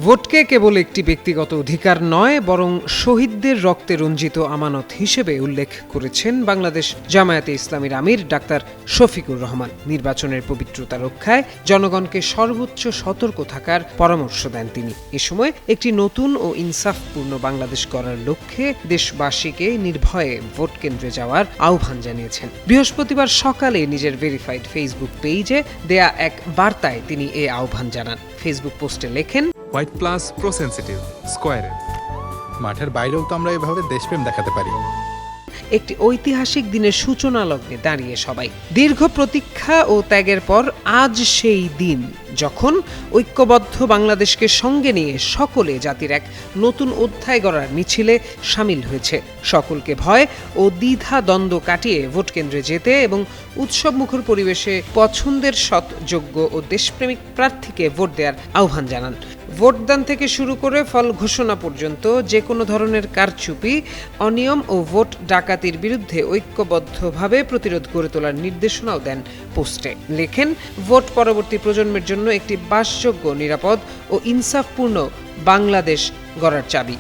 ভোটকে কেবল একটি ব্যক্তিগত অধিকার নয়, বরং শহীদদের রক্তে রঞ্জিত আমানত হিসেবে উল্লেখ করেছেন বাংলাদেশ জামায়াতে ইসলামীর আমির ডাক্তার শফিকুর রহমান। নির্বাচনের পবিত্রতা রক্ষায় জনগণকে সর্বোচ্চ সতর্ক থাকার পরামর্শ দেন তিনি। এ সময় একটি নতুন ও ইনসাফপূর্ণ বাংলাদেশ গড়ার লক্ষ্যে দেশবাসীকে নির্ভয়ে ভোট কেন্দ্রে যাওয়ার আহ্বান জানিয়েছেন। বৃহস্পতিবার সকালে নিজের ভেরিফাইড ফেসবুক পেজে দেয়া এক বার্তায় তিনি এ আহ্বান জানান। ফেসবুক পোস্টে লেখেন, হোয়াইট প্লাস প্রো সেনসিটিভ স্কয়ারে মাঠের বাইরেও তো আমরা এভাবে দেশপ্রেম দেখাতে পারি। একটি ঐতিহাসিক দিনের সূচনা লগ্নে দাঁড়িয়ে সবাই। দীর্ঘ প্রতীক্ষা ও ত্যাগের পর আজ সেই দিন যখন ঐক্যবদ্ধ বাংলাদেশকে সঙ্গে নিয়ে সকলে জাতির এক নতুন অধ্যায় গড়ার মিছিলে সামিল হয়েছে। সকলকে ভয় ও দ্বিধা দ্বন্দ্ব কাটিয়ে ভোট কেন্দ্রে যেতে এবং উৎসবমুখর পরিবেশে পছন্দের সৎ, যোগ্য ও দেশপ্রেমিক প্রার্থীকে ভোট দেওয়ার আহ্বান জানান। ভোটদান থেকে শুরু করে ফল ঘোষণা পর্যন্ত যে কোনো ধরনের কারচুপি, অনিয়ম ও ভোট ডাকাতির বিরুদ্ধে ঐক্যবদ্ধভাবে প্রতিরোধ গড়ে তোলার নির্দেশনাও দেন পোস্টে। লেখেন, ভোট পরবর্তী প্রজন্মের জন্য একটি বাসযোগ্য, নিরাপদ ও ইনসাফপূর্ণ বাংলাদেশ গড়ার চাবি।